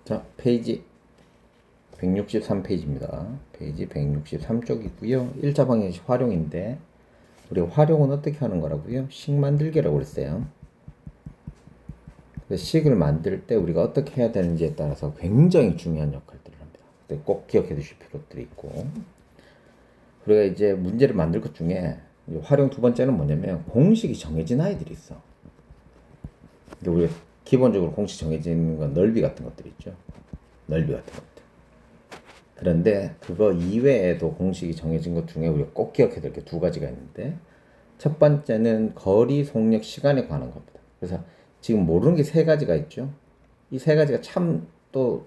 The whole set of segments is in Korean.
자, 페이지 163페이지입니다. 페이지 163쪽이고요. 1차 방정식 활용인데 우리가 활용은 어떻게 하는 거라고요? 식 만들기라고 그랬어요. 식을 만들 때 우리가 어떻게 해야 되는지에 따라서 굉장히 중요한 역할들을 합니다. 꼭 기억해 두실 필요들이 있고, 우리가 이제 문제를 만들 것 중에 활용 두 번째는 뭐냐면 공식이 정해진 아이들이 있어. 우리가 기본적으로 공식 정해진 건 넓이 같은 것들이 있죠. 넓이 같은 것들. 그런데 그거 이외에도 공식이 정해진 것 중에 우리가 꼭 기억해야 될 게 두 가지가 있는데, 첫 번째는 거리, 속력, 시간에 관한 겁니다. 그래서 지금 모르는 게 세 가지가 있죠. 이 세 가지가 참 또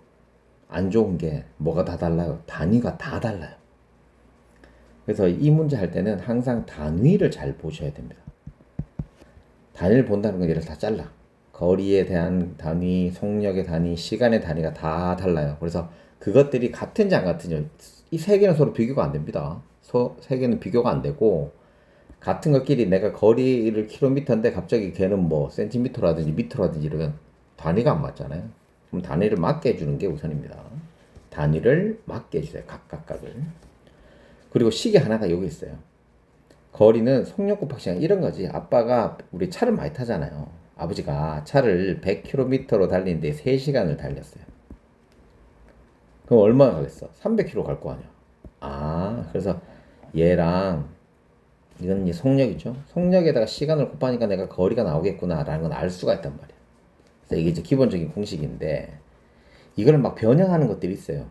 안 좋은 게 뭐가 다 달라요? 단위가 다 달라요. 그래서 이 문제 할 때는 항상 단위를 잘 보셔야 됩니다. 단위를 본다는 건 얘를 다 잘라. 거리에 대한 단위, 속력의 단위, 시간의 단위가 다 달라요. 그래서 그것들이 같은지 안 같은지, 이 세 개는 서로 비교가 안 됩니다. 세 개는 비교가 안 되고, 같은 것끼리 내가 거리를 킬로미터인데 갑자기 걔는 뭐 센티미터라든지 미터라든지 이러면 단위가 안 맞잖아요. 그럼 단위를 맞게 해주는 게 우선입니다. 단위를 맞게 해주세요. 각각을. 그리고 시계 하나가 여기 있어요. 거리는 속력 곱하기 시간, 이런 거지. 아빠가 우리 차를 많이 타잖아요. 아버지가 차를 100km로 달리는데 3시간을 달렸어요. 그럼 얼마나 가겠어? 300km 갈 거 아니야. 아, 그래서 얘랑 이건 이제 속력이죠. 속력에다가 시간을 곱하니까 내가 거리가 나오겠구나라는 건 알 수가 있단 말이야. 그래서 이게 이제 기본적인 공식인데, 이걸 막 변형하는 것들이 있어요.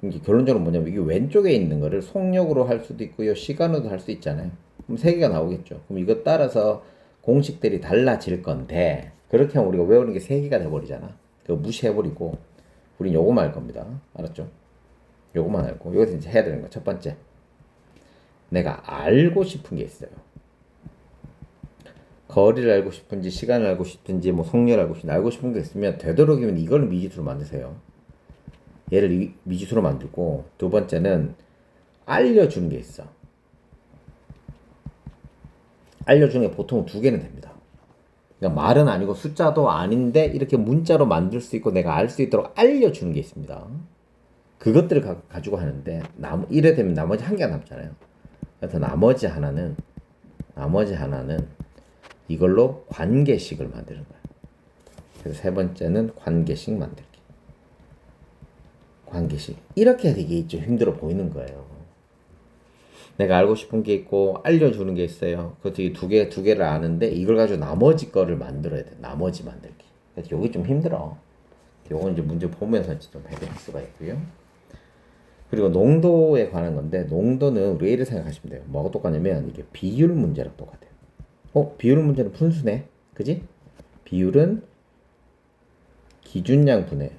이게 결론적으로 뭐냐면, 이게 왼쪽에 있는 거를 속력으로 할 수도 있고요, 시간으로도 할 수 있잖아요. 그럼 세 개가 나오겠죠. 그럼 이것 따라서 공식들이 달라질 건데, 그렇게 하면 우리가 외우는 게 세 개가 돼버리잖아. 그거 무시해버리고 우린 요거만 할 겁니다. 알았죠? 요거만 알고, 여기서 이제 해야 되는 거 첫 번째, 내가 알고 싶은 게 있어요. 거리를 알고 싶은지, 시간을 알고 싶은지, 뭐 속력을 알고 싶은 게 있으면 되도록이면 이걸 미지수로 만드세요. 얘를 미지수로 만들고, 두 번째는 알려주는 게 있어. 알려주는 게 보통 두 개는 됩니다. 그러니까 말은 아니고 숫자도 아닌데 이렇게 문자로 만들 수 있고 내가 알 수 있도록 알려주는 게 있습니다. 그것들을 가지고 하는데, 이래 되면 나머지 한 개가 남잖아요. 그래서 나머지 하나는 이걸로 관계식을 만드는 거예요. 그래서 세 번째는 관계식 만들기. 관계식. 이렇게 되게 좀 힘들어 보이는 거예요. 내가 알고 싶은 게 있고 알려주는 게 있어요. 그것도 두 개를 아는데 이걸 가지고 나머지 거를 만들어야 돼. 나머지 만들기. 그래서 이게 좀 힘들어. 요건 이제 문제 보면서 좀 해결할 수가 있고요. 그리고 농도에 관한 건데, 농도는 우리가 이렇게 생각하시면 돼요. 뭐가 똑같냐면 이게 비율 문제랑 똑같아요. 비율 문제는 분수네. 그지? 비율은 기준량 분해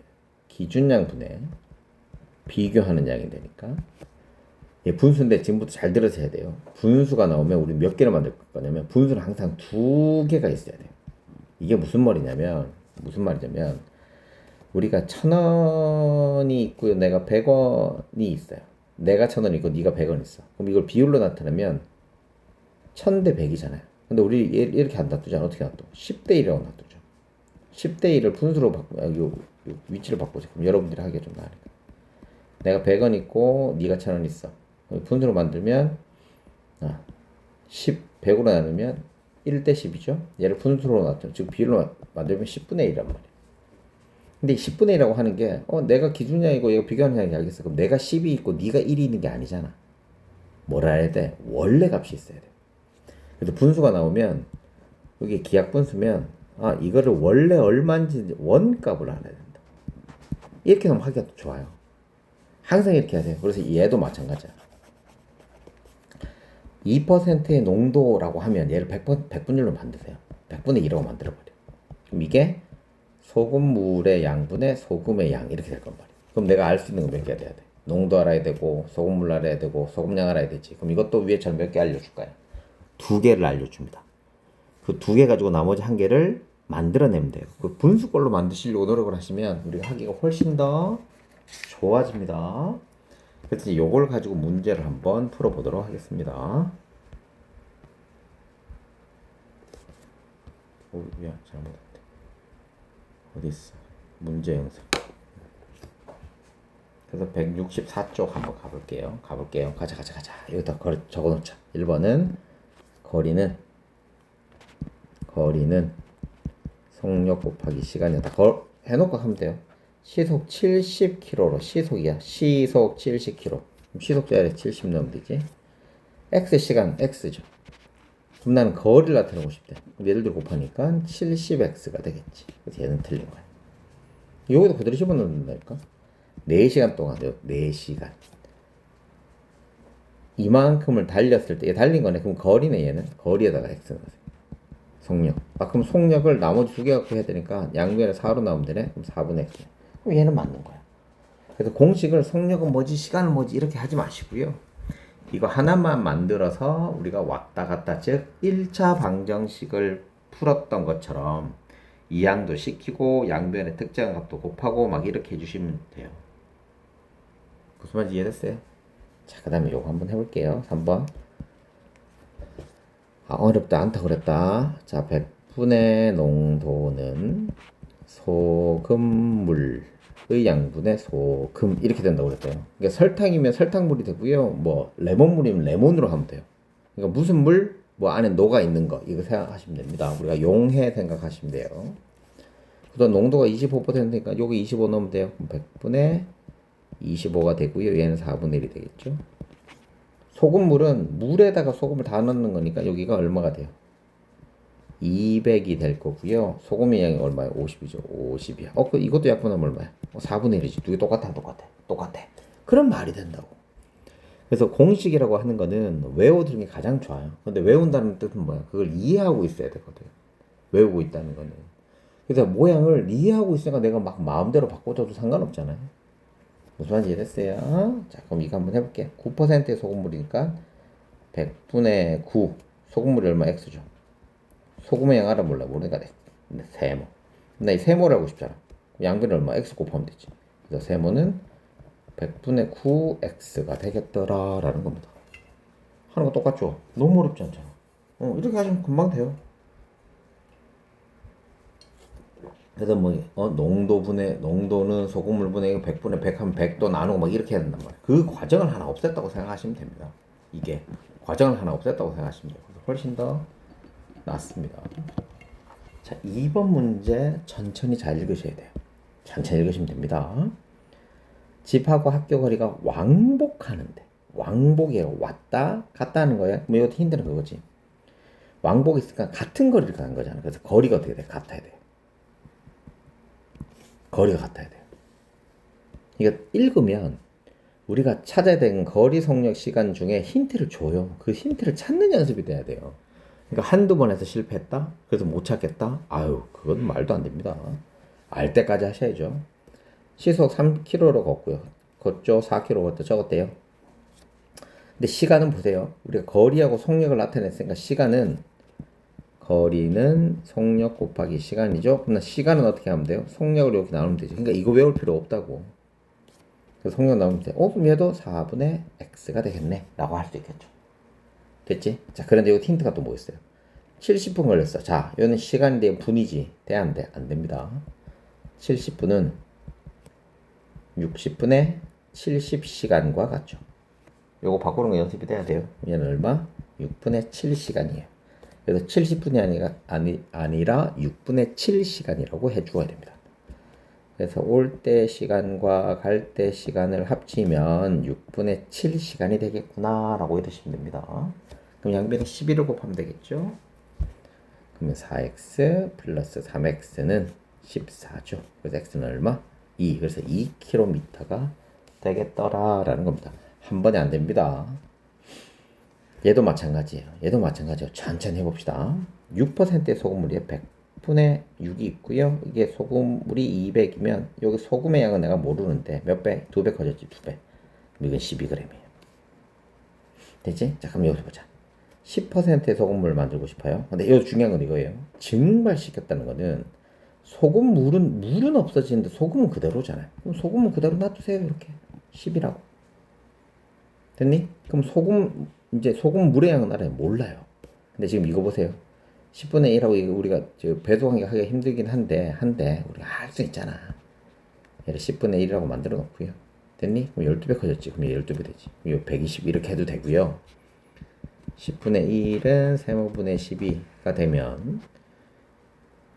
비교하는 양이 되니까, 얘 분수인데 지금부터 잘 들어서 해야 돼요. 분수가 나오면 우리 몇 개를 만들 거냐면, 분수는 항상 두 개가 있어야 돼요. 이게 무슨 말이냐면 우리가 1,000원이 있고요, 내가 100원이 있어요. 내가 1,000원 있고 네가 100원 있어. 그럼 이걸 비율로 나타내면 1000대 100이잖아요. 근데 우리 이렇게 안 놔두잖아. 어떻게 놔둬? 10대 1이라고 놔두죠. 10대 1을 분수로 요 위치를 바꾸죠. 그럼 여러분들이 하기가 좀 나으니까. 내가 100원 있고 네가 1,000원 있어. 분수로 만들면 100으로 나누면 1대 10이죠. 얘를 분수로 놔둬. 즉 비율로 만들면 10분의 1이란 말이야. 근데 10분의 1이라고 하는 게, 내가 기준량이고 얘가 비교하는 양이 알겠어. 그럼 내가 10이 있고 네가 1이 있는 게 아니잖아. 뭐라 해야 돼? 원래 값이 있어야 돼. 그래서 분수가 나오면, 여기 기하 분수면, 이거를 원래 얼마인지 원값을 알아야 된다. 이렇게 하면 하기가 더 좋아요. 항상 이렇게 해야 돼요. 그래서 얘도 마찬가지야. 2%의 농도라고 하면 얘를 100분율로 만드세요. 100분의 1라고 만들어버려. 그럼 이게 소금물의 양분의 소금의 양, 이렇게 될 건 말이야. 그럼 내가 알 수 있는 거 몇 개가 돼야 돼? 농도 알아야 되고, 소금물 알아야 되고, 소금량 알아야 되지. 그럼 이것도 위에처럼 몇 개 알려줄까요? 두 개를 알려줍니다. 그 두 개 가지고 나머지 한 개를 만들어내면 돼요. 그 분수꼴로 만드시려고 노력을 하시면 우리가 하기가 훨씬 더 좋아집니다. 그래서 이걸 가지고 문제를 한번 풀어보도록 하겠습니다. 미안, 잘못했다. 어디 있어? 문제 영상. 그래서 164쪽 한번 가볼게요. 가자. 여기다 적어놓자. 1번은 거리는 속력 곱하기 시간이다. 해놓고 하면 돼요. 시속 70km로 시속이야. 시속 70km. 시속 자리 70 넣으면 되지. x 시간 x죠. 그럼 나는 거리를 나타내고 싶대. 예를 들어 곱하니까 70x가 되겠지. 그래서 얘는 틀린 거야. 여기도 그대로 집어넣는 다니까. 4시간 동안 돼요. 4시간. 이만큼을 달렸을 때, 얘 달린 거네. 그럼 거리네, 얘는. 거리에다가 x 넣으세요. 속력. 그럼 속력을 나머지 2개 갖고 해야 되니까 양변에 4로 나오면 되네. 그럼 4분의 x. 그럼 얘는 맞는 거야. 그래서 공식을 속력은 뭐지, 시간은 뭐지, 이렇게 하지 마시고요. 이거 하나만 만들어서 우리가 왔다 갔다, 즉 1차 방정식을 풀었던 것처럼 이항도 시키고 양변의 특정한 값도 곱하고 막 이렇게 해주시면 돼요. 무슨 말인지 이해됐어요? 자, 그 다음에 요거 한번 해볼게요. 3번. 어렵다, 않다 그랬다. 자, 100분의 농도는 소금물의 양분의 소금, 이렇게 된다고 그랬대요. 그러니까 설탕이면 설탕물이 되고요. 뭐 레몬물이면 레몬으로 하면 돼요. 그러니까 무슨 물, 뭐 안에 녹아 있는 거, 이거 생각하시면 됩니다. 우리가 용해 생각하시면 돼요. 그다음 농도가 25%니까 여기 25 넣으면 돼요. 100분의 25가 되고요. 얘는 4분의 1이 되겠죠. 소금물은 물에다가 소금을 다 넣는 거니까 여기가 얼마가 돼요? 200이 될 거고요. 소금의 양이 얼마예요? 50이죠. 50이야. 이것도 약분하면 얼마야? 4분의 1이지. 두 개 똑같아. 그런 말이 된다고. 그래서 공식이라고 하는 거는 외워두는 게 가장 좋아요. 근데 외운다는 뜻은 뭐야? 그걸 이해하고 있어야 되거든. 외우고 있다는 거는. 그래서 모양을 이해하고 있으니까 내가 막 마음대로 바꿔줘도 상관없잖아요. 무슨 말인지 이해됐어요? 자, 그럼 이거 한번 해볼게. 9%의 소금물이니까 100분의 9. 소금물이 얼마? X죠. 소금의 양 알아 몰라. 모르니까 세모. 나 이 세모를 하고 싶잖아. 양변이 얼마? X 곱하면 되지. 그래서 세모는 100분의 9X가 되겠더라 라는 겁니다. 하는 거 똑같죠? 너무 어렵지 않잖아. 이렇게 하시면 금방 돼요. 그래서 농도는 소금물분의 100분의 100 하면 100도 나누고 막 이렇게 해야 된단 말이에요. 그 과정을 하나 없앴다고 생각하시면 됩니다. 이게 과정을 하나 없앴다고 생각하시면 돼요. 훨씬 더 낫습니다. 자, 2번 문제 천천히 잘 읽으셔야 돼요. 천천히 읽으시면 됩니다. 집하고 학교 거리가 왕복하는데, 왕복이에요. 왔다 갔다 하는 거예요. 뭐 이것도 힘드는 거지. 왕복이 있으니까 같은 거리를 가는 거잖아. 그래서 거리가 어떻게 돼? 같아야 돼요. 거리가 같아야 돼요. 이거 읽으면 우리가 찾아야 되는 거리, 속력, 시간 중에 힌트를 줘요. 그 힌트를 찾는 연습이 돼야 돼요. 그러니까 한두 번 해서 실패했다? 그래서 못 찾겠다? 그건 말도 안 됩니다. 알 때까지 하셔야죠. 시속 3km로 걷고요. 걷죠. 4km 걷다 적었대요. 근데 시간은 보세요. 우리가 거리하고 속력을 나타냈으니까 거리는 속력 곱하기 시간이죠. 그럼 시간은 어떻게 하면 돼요? 속력을 이렇게 나누면 되죠. 그러니까 이거 외울 필요 없다고. 그래서 속력 나누면 돼. 그럼 얘도 4분의 x가 되겠네. 라고 할 수 있겠죠. 됐지? 자, 그런데 이거 힌트가 또 뭐 있어요? 70분 걸렸어. 자, 이거는 시간인데 분이지. 돼, 안 돼? 안 됩니다. 70분은 60분의 70시간과 같죠. 요거 바꾸는 거 연습이 돼야 돼요. 얘는 얼마? 6분의 7시간이에요. 그래서 70분이 아니라 6분의 7시간이라고 해주어야 됩니다. 그래서 올 때 시간과 갈 때 시간을 합치면 6분의 7시간이 되겠구나 라고 해두시면 됩니다. 그럼 양변에 11을 곱하면 되겠죠. 그러면 4x 플러스 3x는 14죠. 그래서 x는 얼마? 2. 그래서 2km가 되겠더라 라는 겁니다. 한 번에 안 됩니다. 얘도 마찬가지예요. 천천히 해봅시다. 6%의 소금물이 100분의 6이 있고요. 이게 소금물이 200이면 여기 소금의 양은 내가 모르는데 몇 배? 2배 커졌지. 2배. 이건 12g이에요. 됐지? 자, 그럼 여기서 보자. 10%의 소금물을 만들고 싶어요. 근데 여기 중요한 건 이거예요. 증발시켰다는 거는 물은 없어지는데 소금은 그대로잖아요. 그럼 소금은 그대로 놔두세요. 이렇게 10이라고. 됐니? 그럼 소금 물의 양은 알아요? 몰라요. 근데 지금 이거 보세요. 10분의 1하고 우리가 배수하기가 힘들긴 한데 우리가 할 수 있잖아. 얘를 10분의 1이라고 만들어 놓고요. 됐니? 그럼 12배 커졌지. 그럼 12배 되지. 그럼 120 이렇게 해도 되고요. 10분의 1은 세모분의 12가 되면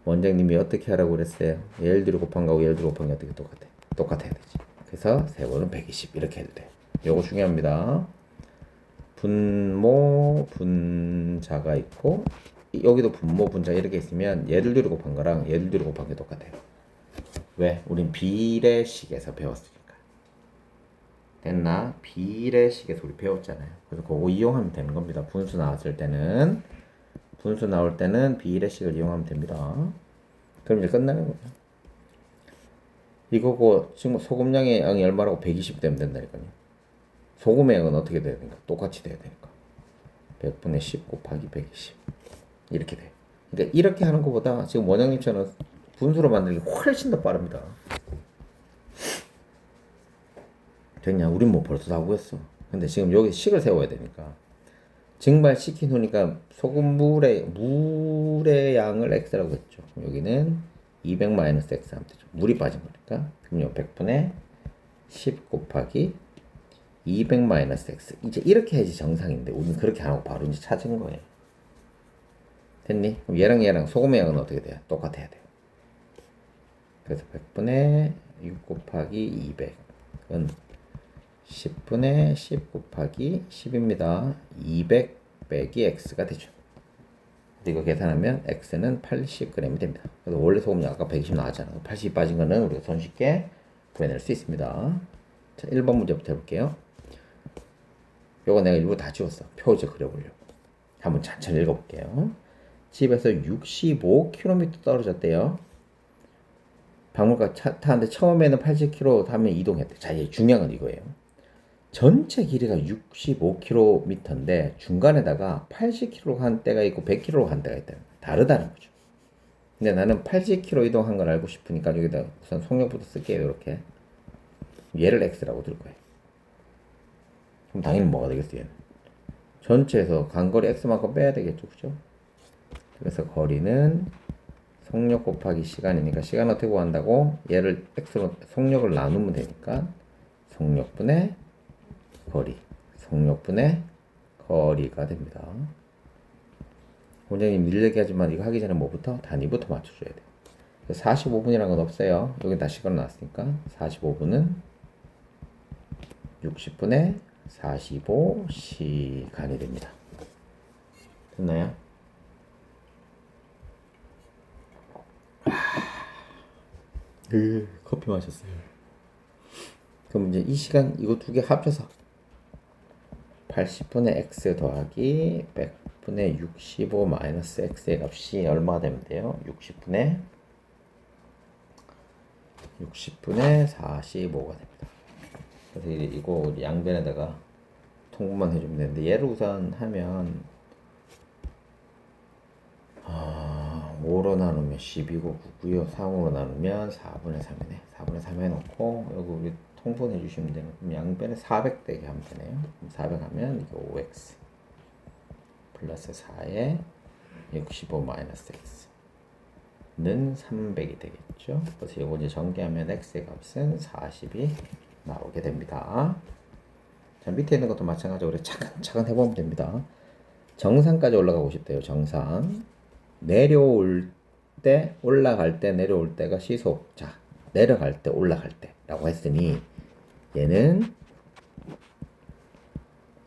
원장님이 어떻게 하라고 그랬어요? 얘를 들어 곱한 거하고 얘를 들어 곱한 게 어떻게 똑같아? 똑같아야 되지. 그래서 세모는 120 이렇게 해도 돼. 요거 중요합니다. 분모 분자가 있고 여기도 분모 분자 이렇게 있으면 얘를 들어 곱한 거랑 얘를 들어 곱한 게 똑같아요. 왜? 우린 비례식에서 배웠으니까. 됐나? 비례식에서 우리 배웠잖아요. 그래서 그거 이용하면 되는 겁니다. 분수 나왔을 때는 분수 나올 때는 비례식을 이용하면 됩니다. 그럼 이제 끝나는 거죠. 이거고 지금 소금량의 양이 얼마라고 120 되면 된다니까요. 소금의 양은 어떻게 돼야 되니까 똑같이 돼야 되니까 100분의 10 곱하기 120 이렇게 돼. 그러니까 이렇게 하는 것보다 지금 원장님처럼 분수로 만드는 게 훨씬 더 빠릅니다. 됐냐? 우린 뭐 벌써 다 구했어. 근데 지금 여기 식을 세워야 되니까 증발시킨 후니까 물의 양을 x라고 했죠. 여기는 200 마이너스 x 하면 되죠. 물이 빠진 거니까. 그럼 100분의 10 곱하기 200 마이너스 x. 이제 이렇게 해야지 정상인데 우리는 그렇게 안 하고 바로 이제 찾은 거예요. 됐니? 그럼 얘랑 소금의 양은 어떻게 돼요? 똑같아야 돼요. 그래서 100분의 6 곱하기 200은 10분의 10 곱하기 10입니다. 200 빼기 x가 되죠. 이거 계산하면 x는 80g이 됩니다. 그래서 원래 소금량 아까 120 나왔잖아요. 80 빠진 거는 우리가 손쉽게 구해낼 수 있습니다. 자, 1번 문제부터 해볼게요. 요거 내가 일부 다 지웠어. 표지 그려보려고. 한번 천천히 읽어볼게요. 집에서 65km 떨어졌대요. 박물관 차 타는데 처음에는 80km 하면 이동했대. 자, 이제 중요한 건 이거예요. 전체 길이가 65km인데 중간에다가 80km 간 때가 있고 100km 간 때가 있다. 다르다는 거죠. 근데 나는 80km 이동한 걸 알고 싶으니까 여기다 우선 속력부터 쓸게요. 이렇게 얘를 x라고 들 거예요. 그럼 당연히 뭐가 되겠어요? 얘는 전체에서 간거리 x만큼 빼야 되겠죠, 그죠? 그래서 거리는 속력 곱하기 시간이니까 시간 어떻게 구한다고? 얘를 x로 속력을 나누면 되니까 속력분의 거리, 속력분의 거리가 됩니다. 원장님 일 얘기하지만 이거 하기 전에 뭐부터? 단위부터 맞춰줘야 돼요. 45분이라는 건 없어요. 여기 다 시간 나왔으니까 45분은 60분의 45시간이 됩니다. 됐나요? 커피 마셨어요. 그럼 이제 이 시간 이거 두 개 합쳐서 80분의 x 더하기 100분의 65 마이너스 x의 값이 얼마가 되면 돼요? 60분의 45가 됩니다. 그래서 이거 양변에다가 통분만 해주면 되는데 얘를 우선 하면 5로 나누면 10이고 9고요. 3으로 나누면 4분의 3이네. 4분의 3 해놓고 여기 우리 통분해 주시면 되는. 그럼 양변에 400 되게 하면 되네요. 400 하면 이거 5x 플러스 4에 65 마이너스 x는 300이 되겠죠. 그래서 이거 이제 전개하면 x의 값은 40이 나오게 됩니다. 자, 밑에 있는 것도 마찬가지로 우리 차근차근 해보면 됩니다. 정상까지 올라가고 싶대요. 정상. 내려올 때, 올라갈 때, 내려올 때가 시속. 자, 내려갈 때, 올라갈 때 라고 했으니 얘는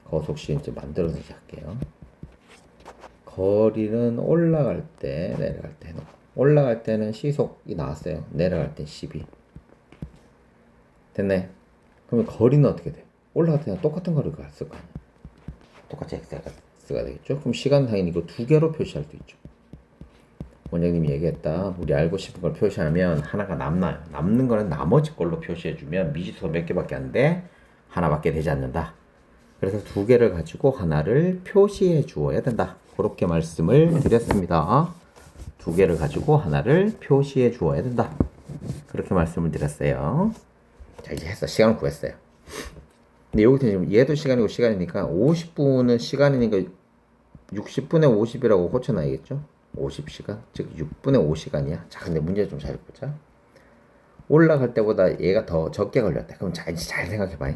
거속시인 좀 만들어서 할게요. 거리는 올라갈 때, 내려갈 때 해놓고 올라갈 때는 시속이 나왔어요. 내려갈 때 12. 됐네. 그러면 거리는 어떻게 돼? 올라갈 때는 똑같은 거리가 쓸 거 아니야. 똑같이 x가 되겠죠. 그럼 시간상인 이거 두 개로 표시할 수 있죠. 원장님이 얘기했다. 우리 알고 싶은 걸 표시하면 하나가 남나요. 남는 거는 나머지 걸로 표시해주면 미지수가 몇 개밖에 안 돼. 하나밖에 되지 않는다. 그래서 두 개를 가지고 하나를 표시해 주어야 된다. 그렇게 말씀을 드렸습니다. 두 개를 가지고 하나를 표시해 주어야 된다. 그렇게 말씀을 드렸어요. 자, 이제 했어. 시간을 구했어요. 근데 여기서 지금 얘도 시간이고 시간이니까 50분은 시간이니까 60분의 50이라고 고쳐놔야겠죠? 50시간? 즉 6분의 5시간이야. 자, 근데 문제 좀 잘 보자. 올라갈 때보다 얘가 더 적게 걸렸다. 그럼 잘 생각해봐.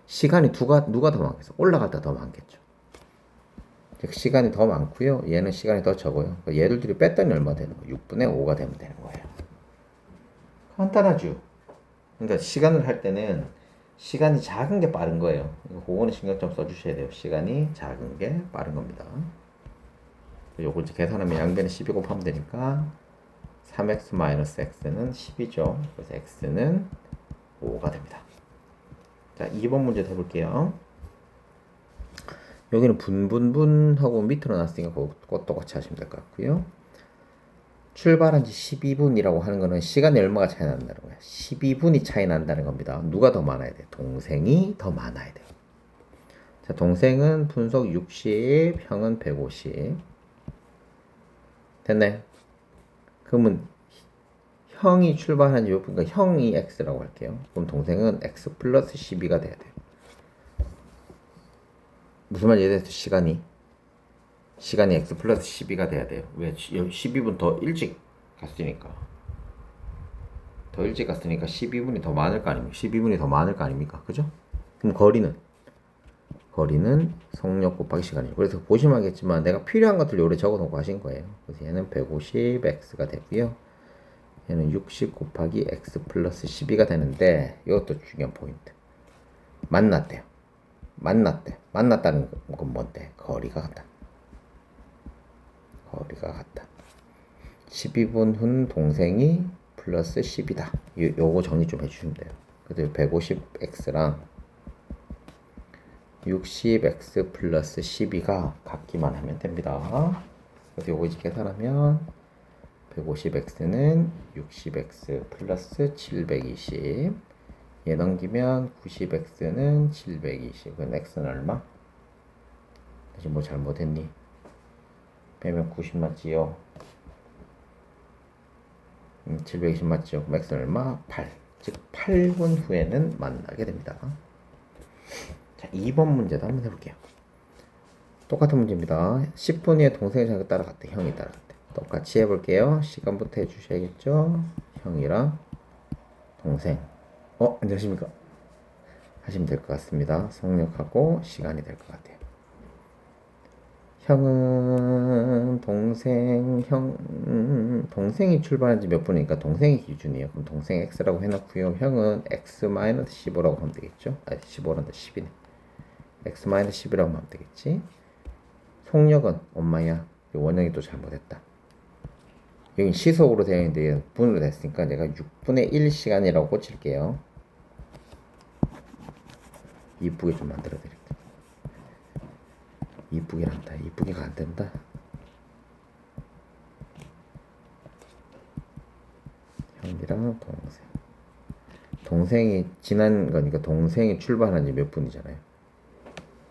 시간이 누가 더 많겠어? 올라갈 때 더 많겠죠. 즉 시간이 더 많고요. 얘는 시간이 더 적어요. 그러니까 얘들 둘이 뺐더니 얼마 되는 거예요? 6분의 5가 되면 되는 거예요. 간단하죠. 그러니까 시간을 할 때는 시간이 작은 게 빠른 거예요. 그거는 신경 좀 써주셔야 돼요. 시간이 작은 게 빠른 겁니다. 요거 이제 계산하면 양변에 12 곱하면 되니까 3x-x는 10이죠. 그래서 x는 5가 됩니다. 자, 2번 문제 해볼게요. 여기는 분분분하고 밑으로 놨으니까 그거 똑같이 하시면 될 것 같고요. 출발한 지 12분이라고 하는 거는 시간이 얼마가 차이 난다는 거야. 12분이 차이 난다는 겁니다. 누가 더 많아야 돼? 동생이 더 많아야 돼요. 자, 동생은 분속 60, 형은 150. 됐나요? 그러면 형이 출발한 지 몇 분? 그러니까 형이 x라고 할게요. 그럼 동생은 x 플러스 12가 돼야 돼요. 무슨 말인지 이해됐어? 시간이 x 플러스 12가 돼야 돼요. 왜? 12분 더 일찍 갔으니까. 더 일찍 갔으니까 12분이 더 많을 거 아닙니까? 12분이 더 많을 거 아닙니까? 그죠? 그럼 거리는 속력 곱하기 시간이에요. 그래서 보시면 알겠지만 내가 필요한 것들 요래 적어 놓고 하신 거예요. 그래서 얘는 150x가 되고요. 얘는 60 곱하기 x 플러스 12가 되는데 이것도 중요한 포인트. 만났대요. 만났다는 건 뭔데? 거리가 같다. 12분 hun 동생이 플러스 10이다. 요거 정리 좀 해주시면 돼요. 그래서 150x랑 60x 플러스 12가 같기만 하면 됩니다. 그래서 요거 이제 계산하면 150x는 60x 플러스 720. 얘 넘기면 90x는 720. 그럼 x는 얼마? 다시 뭐 잘못했니? 빼면 90 맞지요? 720 맞죠? 그럼 x는 얼마? 8. 즉 8분 후에는 만나게 됩니다. 자, 2번 문제도 한번 해볼게요. 똑같은 문제입니다. 10분 후에 동생이 자기가 따라갔대. 형이 따라갔대. 똑같이 해볼게요. 시간부터 해주셔야겠죠? 형이랑 동생. 안녕하십니까? 하시면 될 것 같습니다. 속력하고 시간이 될 것 같아요. 형은 동생이 출발한 지 몇 분이니까 동생이 기준이에요. 그럼 동생 x라고 해놓고요. 형은 x-15라고 하면 되겠죠? 15란다 10이네. x-10이라고 하면 되겠지? 속력은 엄마야. 원형이 또 잘못했다. 여기 시속으로 되어 있는데 분으로 됐으니까 내가 6분의 1시간이라고 꽂힐게요. 이쁘게 좀 만들어 드릴게요. 이쁘게란다. 이쁘게가 안 된다. 형이랑 동생. 동생이 지난 거니까 동생이 출발한 지 몇 분이잖아요.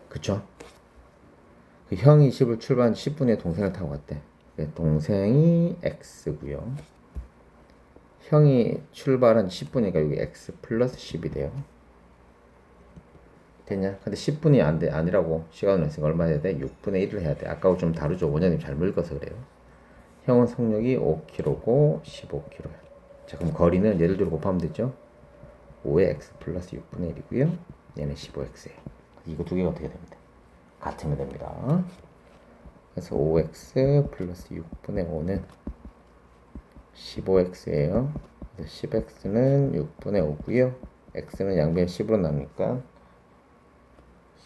그쵸? 그 형이 10을 출발한 10분에 동생을 타고 갔대. 동생이 x고요. 형이 출발한 10분이니까 여기 x 플러스 10이 돼요. 됐냐? 근데 10분이 아니라고 시간을 했으니까 얼마 해야 돼? 6분의 1을 해야 돼. 아까하고 좀 다르죠? 원장님 잘못 읽어서 그래요. 형은 속력이 5km고 15km야. 자, 그럼 거리는 얘를 둘이 곱하면 되죠? 5의 x 플러스 6분의 1이고요. 얘는 15x예요. 이거 두 개가 어떻게 됩니다? 같으면 됩니다. 그래서 5x 플러스 6분의 5는 15x예요. 그래서 10x는 6분의 5고요. x는 양변 10으로 나누니까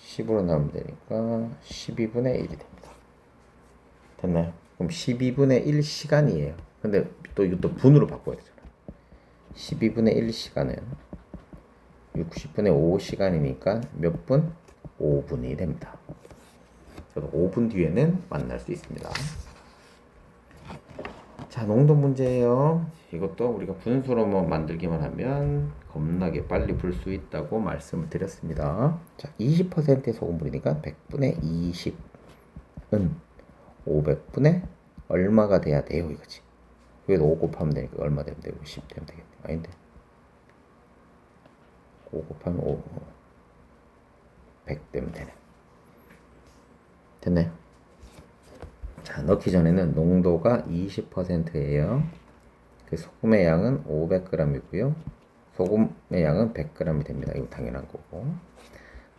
10으로 나오면 되니까 12분의 1이 됩니다. 됐나요? 그럼 12분의 1 시간이에요. 근데 또 이것도 분으로 바꿔야 되잖아요. 12분의 1 시간은 60분의 5 시간이니까 몇 분? 5분이 됩니다. 그래서 5분 뒤에는 만날 수 있습니다. 자, 농도 문제예요. 이것도 우리가 분수로만 만들기만 하면 겁나게 빨리 풀 수 있다고 말씀을 드렸습니다. 자, 20%의 소금물이니까 100분의 20은 500분의 얼마가 돼야 돼요? 이거지. 여기도 5 곱하면 되니까 얼마 되면 되고 10 되면 되겠네. 아닌데 5 곱하면 5 100 되면 되네. 됐나요? 자, 넣기 전에는 농도가 20%예요. 그 소금의 양은 500g이고요. 소금의 양은 100g이 됩니다. 이거 당연한 거고.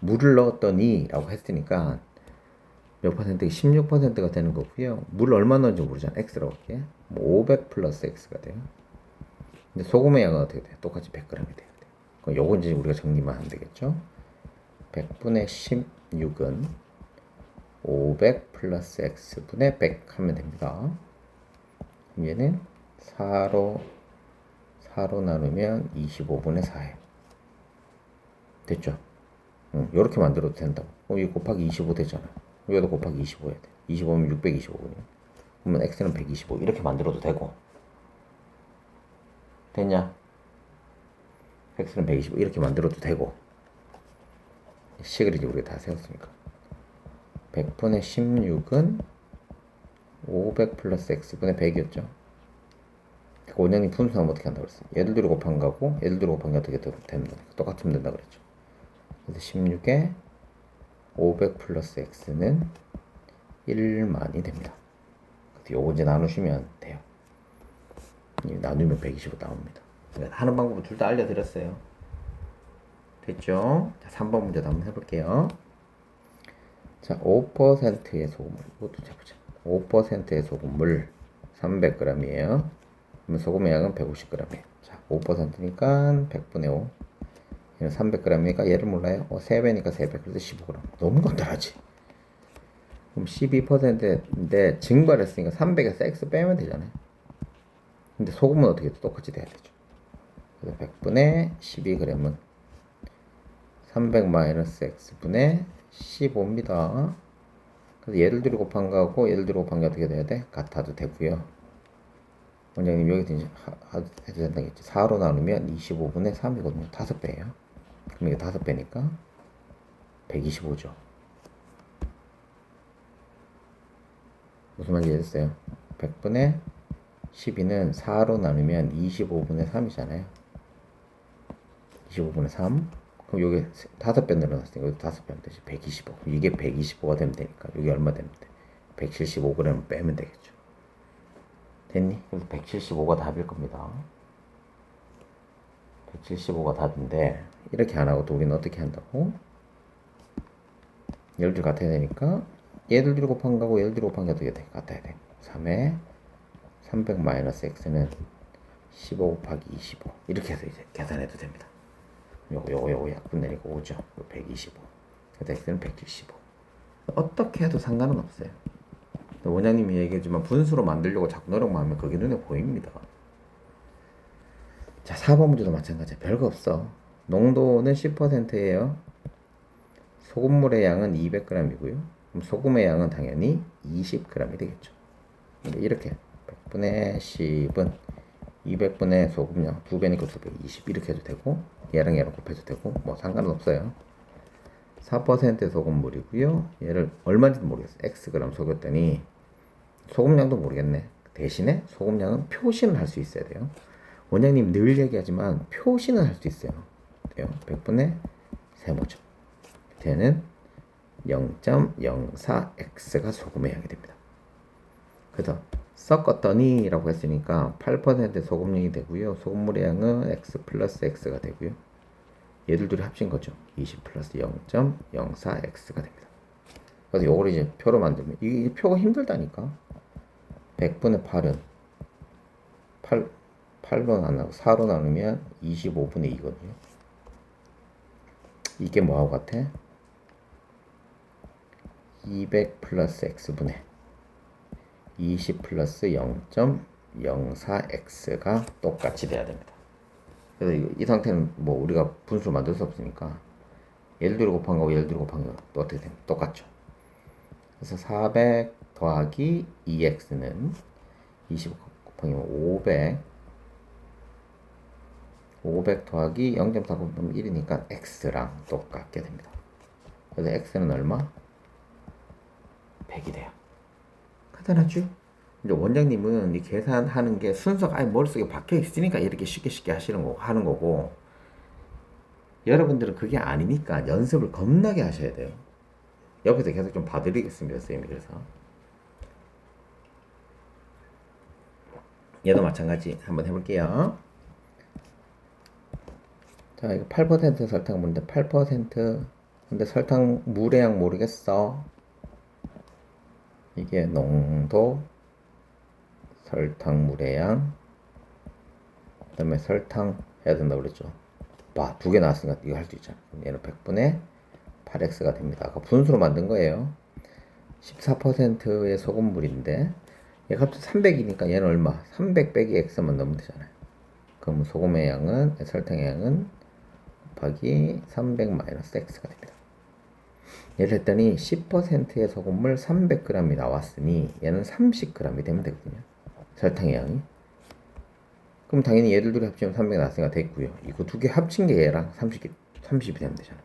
물을 넣었더니 라고 했으니까 몇 퍼센트? 16%가 되는 거고요. 물을 얼마 넣은지 모르잖아. X라고 할게. 뭐 500 플러스 X가 돼요. 근데 소금의 양은 어떻게 돼요? 똑같이 100g이 돼야 돼요. 그럼 요건 이제 우리가 정리만 하면 되겠죠. 100분의 16은 500 플러스 X분의 100 하면 됩니다. 얘는 4로 나누면 25분의 4예요. 됐죠? 이렇게 만들어도 된다고. 이거 곱하기 25 되잖아. 여기도 곱하기 25 해야 돼. 25면 625분이요. 그러면 x는 125 이렇게 만들어도 되고. 됐냐? x는 125 이렇게 만들어도 되고. 식을 이제 우리가 다 세웠으니까. 100분의 16은 500 플러스 x분의 100이었죠. 그러니까 원장님 분수하면 어떻게 한다고 그랬어요? 얘들 둘이 곱한 거고 얘들 둘이 곱한 게 어떻게 됩니다. 똑같으면 된다 그랬죠. 그래서 16에 500 플러스 x는 1만이 됩니다. 그래서 요거 이제 나누시면 돼요. 나누면 125 나옵니다. 하는 방법을 둘 다 알려드렸어요. 됐죠? 자, 3번 문제도 한번 해볼게요. 자, 5%의 소금물. 이것도 잡보자. 5%의 소금물 300g이에요. 그러면 소금의 양은 150g이에요. 자, 5%니까 100분의 5. 얘는 300g이니까 얘를 몰라요. 3배니까 3배. 그래서 15g. 너무 간단하지. 그럼 12%인데 증발했으니까 300에서 x 빼면 되잖아요. 근데 소금은 어떻게 똑같이 돼야 되죠. 그래서 100분의 12g은 300 마이너스 x분의 15입니다. 그래서 얘를 들이 곱한 거하고 얘를 들이 곱한 게 어떻게 돼야 돼? 같아도 되고요. 원장님 여기서 이제 해도 된다겠지. 4로 나누면 25분의 3이거든요. 5배예요. 그럼 이게 5배니까 125죠. 무슨 말인지 이해됐어요? 100분의 12는 4로 나누면 25분의 3이잖아요. 25분의 3. 그럼 여기 5배 늘어났으니까 여기 5배 하면 되지. 125. 그럼 이게 125가 되면 되니까 여기 얼마 되면 돼? 175g 빼면 되겠죠. 됐니? 그래서 175가 답일 겁니다. 175가 답인데 이렇게 안 하고 또 우리는 어떻게 한다고? 얘들 같아야 되니까 얘들끼리 곱한 거하고 얘들끼리 곱한 게 어떻게 돼? 같아야 돼. 3에 300 마이너스 x는 15 곱하기 25 이렇게 해서 이제 계산해도 됩니다. 요거 약분 내리고 5죠. 125. 그래서 x는 175. 어떻게 해도 상관은 없어요. 원장님이 얘기했지만 분수로 만들려고 자꾸 노력만 하면 그게 눈에 보입니다. 자, 4번 문제도 마찬가지야. 별거 없어. 농도는 10%예요. 소금물의 양은 200g이고요. 그럼 소금의 양은 당연히 20g이 되겠죠. 이렇게 100분의 10은 200분의 소금량 2배니까 2배 20 이렇게 해도 되고 얘랑 곱해도 되고 뭐 상관은 없어요. 4% 소금물이고요. 얘를 얼마인지도 모르겠어. Xg 속였더니 소금량도 모르겠네. 대신에 소금량은 표시는 할 수 있어야 돼요. 원장님 늘 얘기하지만 표시는 할 수 있어요. 돼요. 100분의 세모죠. 밑에는 0.04x가 소금의 양이 됩니다. 그래서 섞었더니 라고 했으니까 8% 소금량이 되고요. 소금물의 양은 x 플러스 x가 되고요. 얘들 둘이 합친 거죠. 20 플러스 0.04x가 됩니다. 그래서 요걸 이제 표로 만들면 이 표가 힘들다니까. 100분의 8은 8로 나누고 4로 나누면 25분의 2거든요. 이게 뭐하고 같아? 200 플러스 x분의 20 플러스 0.04x가 똑같이 돼야 됩니다. 그래서 이 상태는 뭐 우리가 분수를 만들 수 없으니까 얘를 들이 곱한 거고 얘를 들이 곱한 거 또 어떻게 됩니까? 똑같죠. 그래서 400 더하기 2x는 20 곱하기 500 더하기 0.4 곱하면 1이니까 x랑 똑같게 됩니다. 그래서 x는 얼마? 100이 돼요. 간단하죠? 이제 원장님은 이 계산하는 게 순서가 아예 머릿속에 박혀 있으니까 이렇게 쉽게 하는 거고 여러분들은 그게 아니니까 연습을 겁나게 하셔야 돼요. 옆에서 계속 좀 봐드리겠습니다, 선생님이. 그래서 얘도 마찬가지 한번 해볼게요. 자, 이거 8% 설탕 물인데 8% 근데 설탕 물의 양 모르겠어. 이게 농도, 설탕 물의 양, 그 다음에 설탕 해야 된다고 그랬죠. 봐, 두 개 나왔으니까 이거 할 수 있잖아. 얘는 100분의 8x가 됩니다. 아까 분수로 만든 거예요. 14%의 소금물인데 얘가 갑자기 300이니까 얘는 얼마? 300 빼기 x만 넣으면 되잖아요. 그럼 소금의 양은, 설탕의 양은 곱하기 300 마이너스 x가 됩니다. 얘를 했더니 10%의 소금물 300g이 나왔으니 얘는 30g이 되면 되거든요. 설탕의 양이. 그럼 당연히 얘들 둘이 합치면 300 나왔으니까 됐고요. 이거 두 개 합친 게 얘랑 30이 되면 되잖아.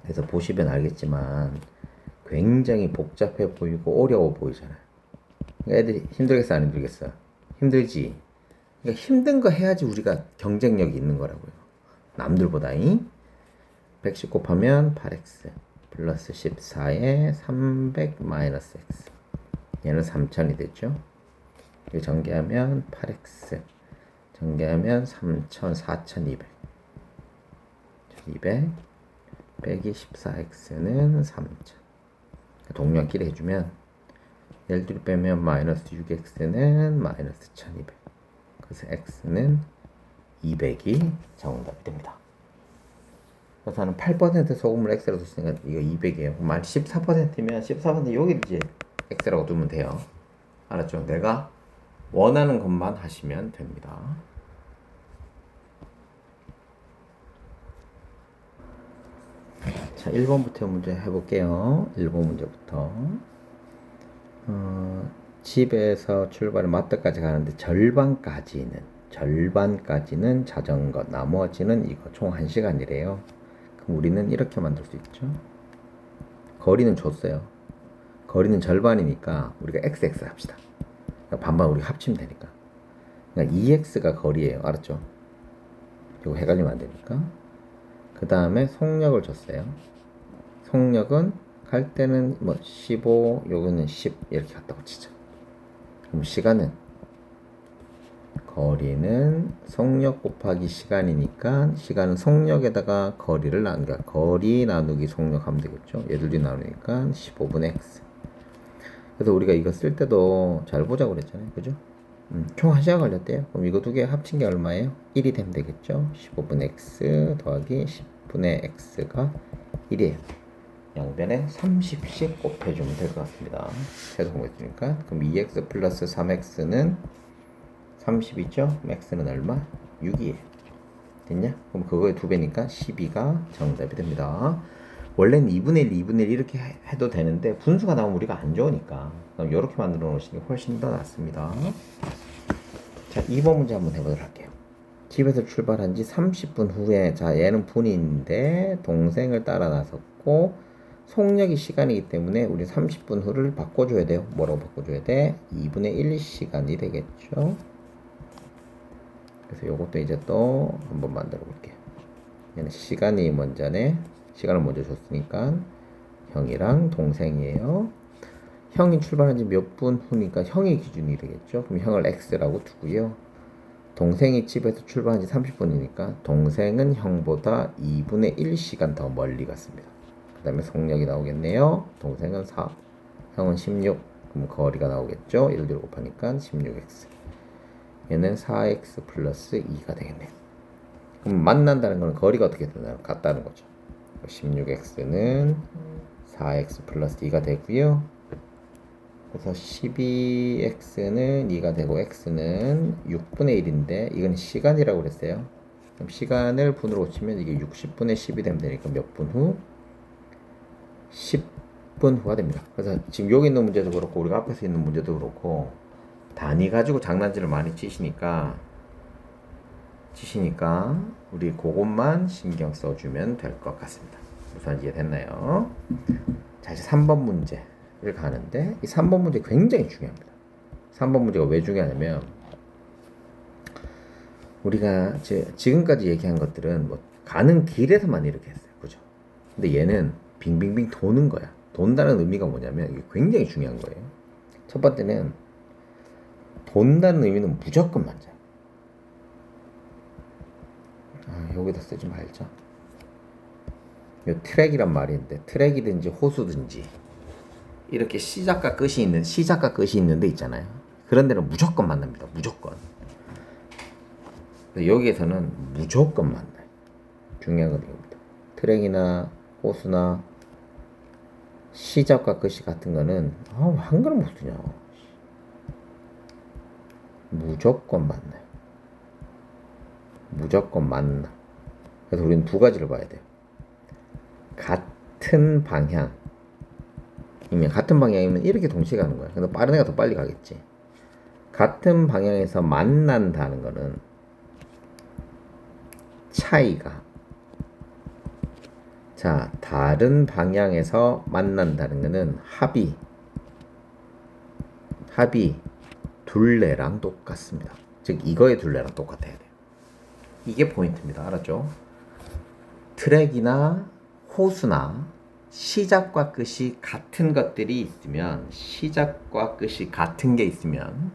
그래서 보시면 알겠지만 굉장히 복잡해 보이고 어려워 보이잖아요. 그러니까 애들이 힘들겠어 안 힘들겠어? 힘들지. 그러니까 힘든 거 해야지 우리가 경쟁력이 있는 거라고요. 남들보다이 110 곱하면 8x 플러스 14에 300 마이너스 x 얘는 3000이 됐죠. 이거 전개하면 8x 전개하면 3000 4200 200 빼기 14x는 3000 동량끼리 해주면 얘를 둘이 빼면 마이너스 6x는 마이너스 1200 그래서 x는 200이 정답이 됩니다. 그래서 나는 8% 소금을 x라고 뒀으니까 이거 200이에요. 만약 14%면 14% 여기를 이제 x라고 두면 돼요. 알았죠? 내가 원하는 것만 하시면 됩니다. 자, 1번부터 문제 해볼게요. 1번 문제부터. 집에서 출발을 마트까지 가는데 절반까지는 자전거, 나머지는 이거 총 1시간이래요. 그럼 우리는 이렇게 만들 수 있죠. 거리는 줬어요. 거리는 절반이니까 우리가 XX 합시다. 반반 우리가 합치면 되니까. 그러니까 2x가 거리예요. 알았죠? 이거 헷갈리면 안 되니까. 그 다음에 속력을 줬어요. 속력은 갈 때는 뭐 15, 요거는 10 이렇게 갔다고 치죠. 그럼 시간은 거리는 속력 곱하기 시간이니까 시간은 속력에다가 거리를 나누니까 거리 나누기 속력 하면 되겠죠. 얘들이 나누니까 15분의 x. 그래서 우리가 이거 쓸 때도 잘 보자고 그랬잖아요. 그죠? 총 1시간 걸렸대요. 그럼 이거 두 개 합친 게 얼마예요? 1이 되면 되겠죠. 15분의 x 더하기 10분의 x가 1이에요. 양변에 30씩 곱해주면 될 것 같습니다. 계속 공부했으니까. 그럼 2x 플러스 3x는 30이죠? x는 얼마? 6이에요. 됐냐? 그럼 그거의 2배니까 12가 정답이 됩니다. 원래는 2분의 1, 2분의 1 이렇게 해도 되는데 분수가 나오면 우리가 안 좋으니까 그럼 이렇게 만들어 놓으시는 게 훨씬 더 낫습니다. 자, 2번 문제 한번 해보도록 할게요. 집에서 출발한 지 30분 후에 자 얘는 분인데 동생을 따라 나섰고 속력이 시간이기 때문에 우리 30분 후를 바꿔줘야 돼요. 뭐라고 바꿔줘야 돼? 2분의 1시간이 되겠죠. 그래서 요것도 이제 또 한번 만들어 볼게요. 얘는 시간이 먼저네. 시간을 먼저 줬으니까 형이랑 동생이에요. 형이 출발한 지 몇 분 후니까 형이 기준이 되겠죠. 그럼 형을 x라고 두고요. 동생이 집에서 출발한 지 30분이니까 동생은 형보다 2분의 1시간 더 멀리 갔습니다. 그 다음에 속력이 나오겠네요. 동생은 4, 형은 16. 그럼 거리가 나오겠죠. 1, 2 곱하니까 16x. 얘는 4x 플러스 2가 되겠네요. 그럼 만난다는 거는 거리가 어떻게 되나요? 같다는 거죠. 16x는 4x 플러스 2가 되고요. 그래서 12x는 2가 되고 x는 6분의 1인데 이건 시간이라고 그랬어요. 그럼 시간을 분으로 고치면 이게 60분의 10이 되면 되니까 몇 분 후? 10분 후가 됩니다. 그래서 지금 여기 있는 문제도 그렇고 우리가 앞에서 있는 문제도 그렇고 단위 가지고 장난질을 많이 치시니까 우리 그것만 신경 써주면 될 것 같습니다. 우선 이해됐나요? 자, 이제 3번 문제를 가는데 이 3번 문제 굉장히 중요합니다. 3번 문제가 왜 중요하냐면 우리가 지금까지 얘기한 것들은 뭐 가는 길에서만 이렇게 했어요. 그죠? 근데 얘는 빙빙빙 도는 거야. 돈다는 의미가 뭐냐면 이게 굉장히 중요한 거예요. 첫 번째는 돈다는 의미는 무조건 맞아요. 여기다 쓰지 말자. 요 트랙이란 말이 있는데 트랙이든지 호수든지 이렇게 시작과 끝이 있는 데 있잖아요. 그런 데는 무조건 만납니다. 무조건. 여기에서는 무조건 만나요. 중요한 건 이겁니다. 트랙이나 호수나 시작과 끝이 같은 거는 한글은 못 쓰냐. 무조건 만나요. 무조건 만나. 그래서 우리는 두 가지를 봐야 돼요. 같은 방향이면 이렇게 동시에 가는 거야. 근데 빠른 애가 더 빨리 가겠지. 같은 방향에서 만난다는 거는 차이가, 자, 다른 방향에서 만난다는 거는 합이 둘레랑 똑같습니다. 즉 이거의 둘레랑 똑같아야 돼요. 이게 포인트입니다. 알았죠? 트랙이나 호수나 시작과 끝이 같은 것들이 있으면, 시작과 끝이 같은 게 있으면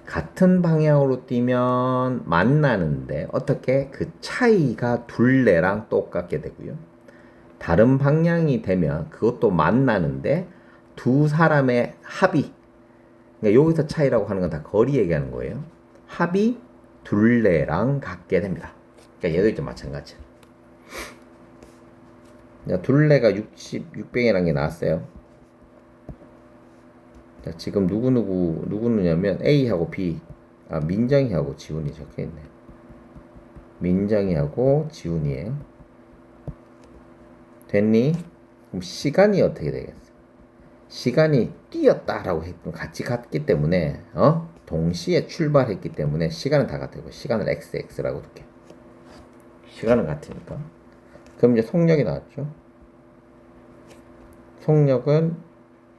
같은 방향으로 뛰면 만나는데 어떻게 그 차이가 둘레랑 똑같게 되고요. 다른 방향이 되면 그것도 만나는데 두 사람의 합이, 그러니까 여기서 차이라고 하는 건 다 거리 얘기하는 거예요. 합이 둘레랑 같게 됩니다. 그러니까 얘도 이제 마찬가지야. 둘레가 600이라는 게 나왔어요. 자, 지금 누구느냐면 A하고 B, 민정이하고 지훈이 적혀있네. 민정이하고 지훈이에요. 됐니? 그럼 시간이 어떻게 되겠어? 시간이 뛰었다라고 했던 같이 갔기 때문에 동시에 출발했기 때문에 시간은 다 같아요. 시간을 x라고 둘게. 시간은 같으니까. 그럼 이제 속력이 나왔죠. 속력은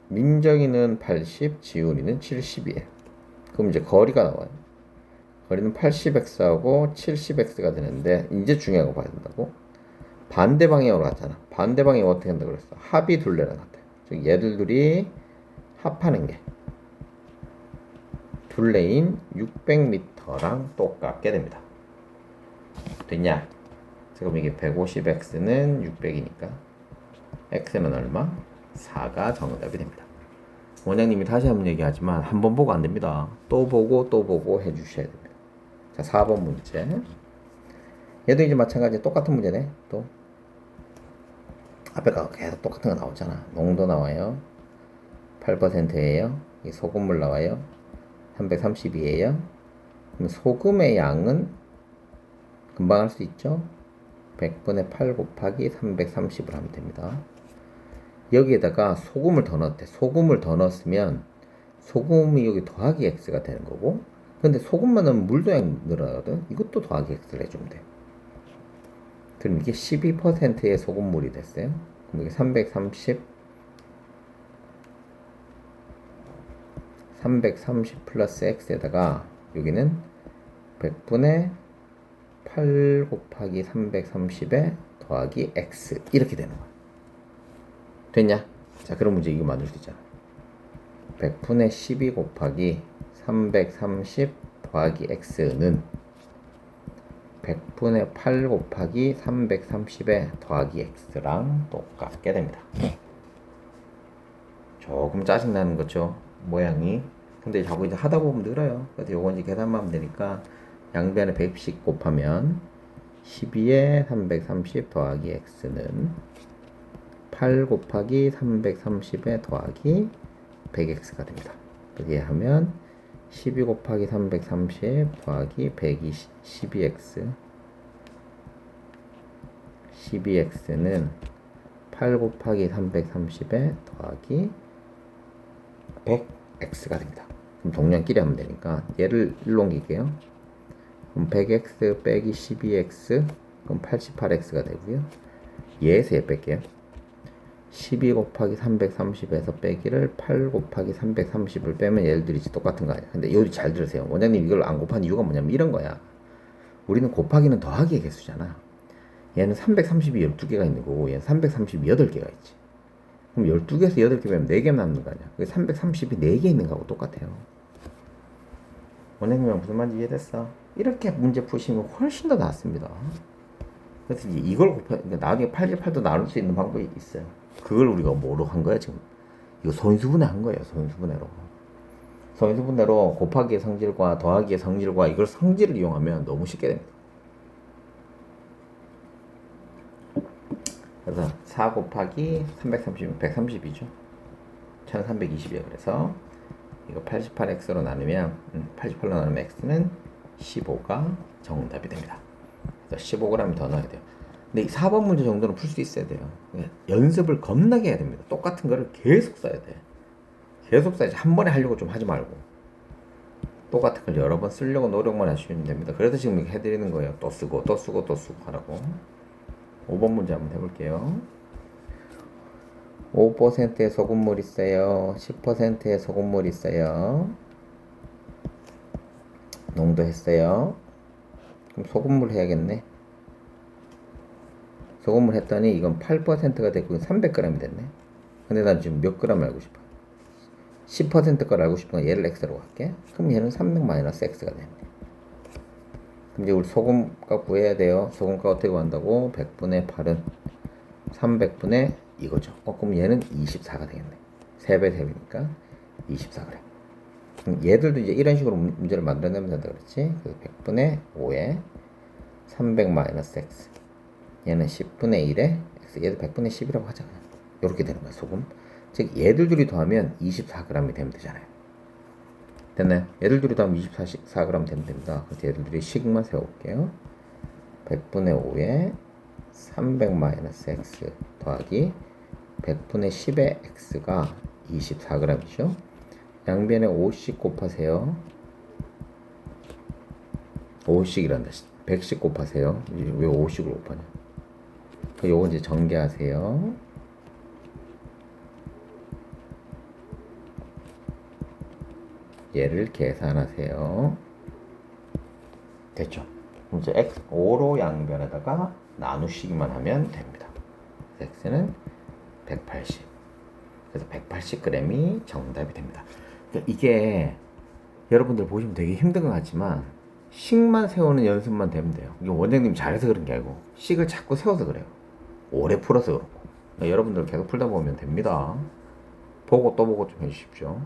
민정이는 80, 지훈이는 70이에요. 그럼 이제 거리가 나와요. 거리는 80x하고 70x가 되는데 이제 중요한 거 봐야 된다고. 반대 방향으로 갔잖아. 반대 방향이 어떻게 한다 그랬어? 합이 둘레랑 같아요. 즉 얘들 둘이 합하는 게 둘레인 600m랑 똑같게 됩니다. 됐냐? 지금 이게 150x는 600이니까 x는 얼마? 4가 정답이 됩니다. 원장님이 다시 한번 얘기하지만 한 번 보고 안 됩니다. 또 보고 해주셔야 됩니다. 자, 4번 문제. 얘도 이제 마찬가지 똑같은 문제네. 또 앞에가 계속 똑같은 거 나오잖아. 농도 나와요. 8%예요. 소금물 나와요. 330이에요. 그럼 소금의 양은 금방 할 수 있죠. 100분의 8 곱하기 330을 하면 됩니다. 여기에다가 소금을 더 넣었대. 소금을 더 넣었으면 소금이 여기 더하기 x가 되는 거고, 근데 소금만 넣으면 물도 양 늘어나거든. 이것도 더하기 x를 해주면 돼. 그럼 이게 12%의 소금물이 됐어요. 그럼 이게 330 플러스 x에다가 여기는 100분의 8 곱하기 330에 더하기 x 이렇게 되는 거야. 됐냐? 자, 그럼 문제 이거 만들 수 있잖아. 100분의 12 곱하기 330 더하기 x는 100분의 8 곱하기 330에 더하기 x랑 똑같게 됩니다. 조금 짜증나는 거죠, 모양이. 근데 자꾸 이제 하다 보면 늘어요. 그래서 요건 이제 계산만 하면 되니까 양변에 100씩 곱하면 12에 330 더하기 x는 8 곱하기 330에 더하기 100x가 됩니다. 그렇게 하면 12 곱하기 330 더하기 12x 12x는 8 곱하기 330에 더하기 100x가 됩니다. 그럼 동량끼리 하면 되니까 얘를 일로 옮길게요. 그럼 100x 빼기 12x 그럼 88x가 되고요. 얘에서 얘 뺄게요. 12 곱하기 330에서 빼기를 8 곱하기 330을 빼면 얘들이 똑같은 거 아니야. 근데 여기 잘 들으세요. 원장님 이걸 안 곱한 이유가 뭐냐면 이런 거야. 우리는 곱하기는 더하기의 개수잖아. 얘는 330이 12개가 있는 거고 얘는 338개가 있지. 그럼 12개에서 8개 빼면 4개 남는 거 아니야. 330이 4개 있는 거하고 똑같아요. 원장님이랑 무슨 말인지 이해됐어? 이렇게 문제 푸시면 훨씬 더 낫습니다. 그래서 이제 이걸 그러니까 나중에 8대8도 나눌 수 있는 방법이 있어요. 그걸 우리가 뭐로 한 거야 지금? 이거 소인수분해 한 거예요. 소인수분해로. 소인수분해로 곱하기의 성질과 더하기의 성질과 이걸 성질을 이용하면 너무 쉽게 됩니다. 그래서 4 곱하기 330이면 130이죠. 1320이에요. 그래서 이거 88x로 나누면 88로 나누면 x는 15가 정답이 됩니다. 그래서 15g 더 넣어야 돼요. 근데 이 4번 문제 정도는 풀 수 있어야 돼요. 연습을 겁나게 해야 됩니다. 똑같은 거를 계속 써야 돼. 계속 써야지. 한 번에 하려고 좀 하지 말고 똑같은 걸 여러 번 쓰려고 노력만 하시면 됩니다. 그래서 지금 이렇게 해드리는 거예요. 또 쓰고 또 쓰고 또 쓰고 하라고. 5번 문제 한번 해볼게요. 5%의 소금물 있어요. 10%의 소금물 있어요. 농도 했어요. 그럼 소금물 해야겠네. 소금물 했더니 이건 8%가 됐고 300g이 됐네. 근데 난 지금 몇 g 알고 싶어. 10% 걸 알고 싶으면 얘를 x로 할게. 그럼 얘는 300-x가 되네. 그럼 이제 우리 소금값 구해야 돼요. 소금값 어떻게 구한다고? 100분의 8은 300분의 이거죠. 그럼 얘는 24가 되겠네. 3배 3배니까 24g. 그럼 얘들도 이제 이런 식으로 문제를 만들어내면 된다 그랬지. 100분의 5에 300-x. 얘는 10분의 1에 x. 얘도 100분의 10이라고 하자. 그냥. 이렇게 되는 거야, 소금. 즉, 얘들 둘이 더하면 24g이 되면 되잖아요. 됐나요? 얘들 둘이 더하면 24g 되면 됩니다. 그래서 얘들 둘이 식만 세워볼게요. 100분의 5에 300-x 더하기 100분의 10의 x가 24g이죠. 양변에 5씩 곱하세요. 5씩이란다. 100씩 곱하세요. 왜 5씩을 곱하냐? 요거 이제 전개하세요. 얘를 계산하세요. 됐죠? 이제 x 5로 양변에다가 나누시기만 하면 됩니다. x는 180. 그래서 180g이 정답이 됩니다. 그러니까 이게 여러분들 보시면 되게 힘든 것 같지만 식만 세우는 연습만 되면 돼요. 이게 원장님 잘해서 그런 게 아니고 식을 자꾸 세워서 그래요. 오래 풀어서 그렇고. 그러니까 여러분들 계속 풀다 보면 됩니다. 보고 또 보고 좀 해주십시오.